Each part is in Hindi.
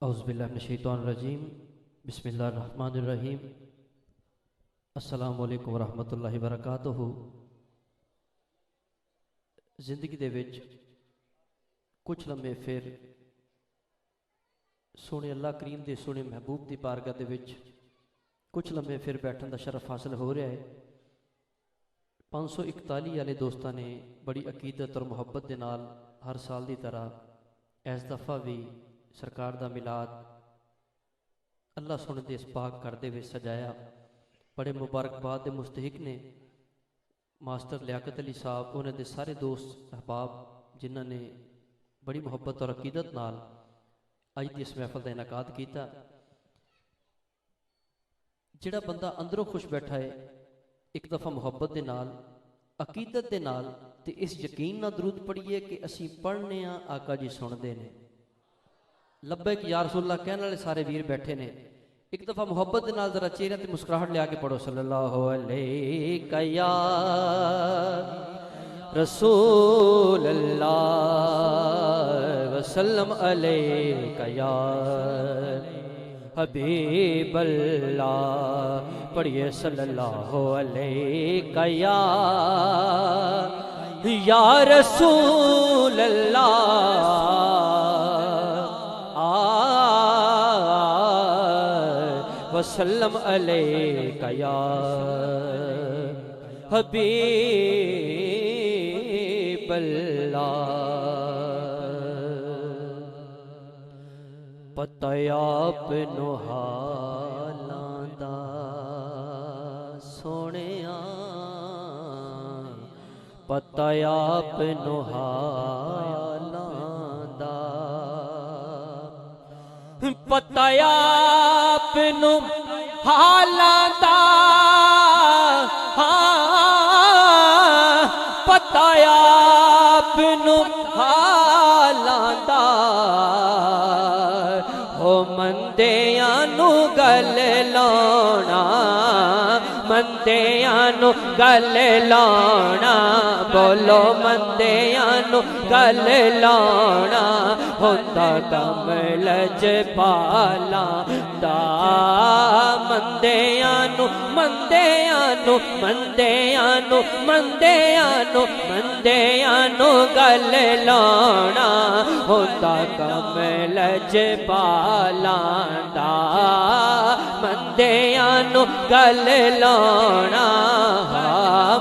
औज़ुबिल्लाहिमिनश्शैतानिर्रजीम बिस्मिल्लाहिर्रहमानिर्रहीम अस्सलामु अलैकुम वरहमतुल्लाहि वबरकातुहू। जिंदगी दे विच कुछ लम्हे फिर सोने अल्लाह करीम दे सोने महबूब की बारगाह दे विच कुछ लम्हे फिर बैठने का शरफ हासिल हो रहा है। 541 वाले दोस्तों ने बड़ी अकीदत और मुहब्बत के नाल हर साल की तरह इस दफ़ा भी सरकार का मिलाद अल्लाह सुने दे इस पाक करते हुए सजाया। बड़े मुबारकबाद के मुस्तहिक ने मास्टर लियाकत अली साहब, उन्होंने सारे दोस्त अहबाब जिन्होंने बड़ी मुहब्बत और अकीदत नाल अज की इस महफल का इनकाद किया। जिहड़ा बंदा अंदरों खुश बैठा है एक दफ़ा मुहब्बत के नाल अकीदत के नाल ते इस यकीन ना दरूद पढ़िए कि असी पढ़ने आका जी सुनते हैं। लब्बैक या रसूलल्लाह कहने वाले सारे वीर बैठे ने। एक दफ़ा मुहब्बत के नाल जरा चेहरे ते मुस्कुराहट लिया के पढ़ो सल्लल्लाहु अलैहि या रसूलल्लाह वसल्लम अलैका या हबीबल्लाह। पढ़िए सल्लल्लाहु अलैका या रसूलल्लाह वसल्लम अलैका या हबीबल्लाह। पता आपनू हालां दा सोहणिया, पता आपनू हालां दा, पता आपनू हालां दा, पता आपनू हालां दा। हो मंदियां नू गल लाउणा, मंदियां नू गल लाउणा, बोलो मंदियां नू गल लाउणा हुंदा कम लजपाला दा। मंदियां नू मंदियां नू मंदियां नू मंदियां नू मंदियां नू गल लाउणा हुंदा कम लजपाला दा। मंदियां नू गल लाउणा,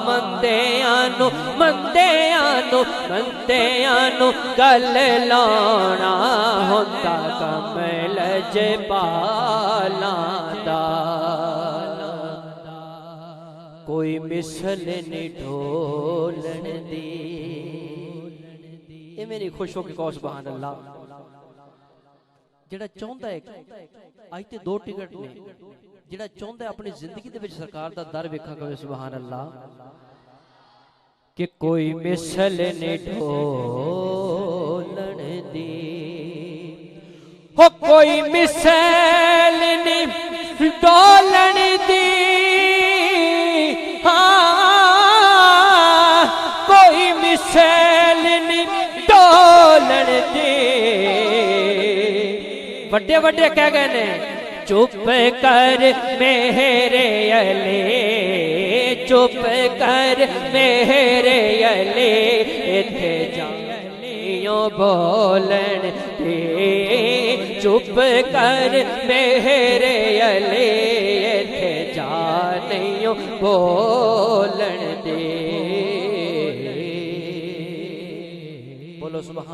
मंदियां नू मंदियां नू मंदियां नू गल लाउणा हुंदा कम लजपाला दा। कोई मिसल नहीं ढोलन दी। ये मेरी खुश हो के कहो सुभान अल्लाह। जिहड़ा चाहुंदा है अज ते 2 टिकट ने, जिहड़ा चाहुंदा है अपनी जिंदगी दे विच सरकार दा दर वेखा कहे सुभान अल्लाह। कि कोई मिसल ने ढोलन दी, हो कोई मिसल ने ढोलन दी, हाँ कोई मिसल ने ढोलन दी। बड़े बड़े कह गए ने चुप कर मेरे अले, चुप कर मेरे अले, इथे जानियो बोलन दे। चुप कर मेरे अले, इथे जानियो बोलन दे। बोलो सुभान।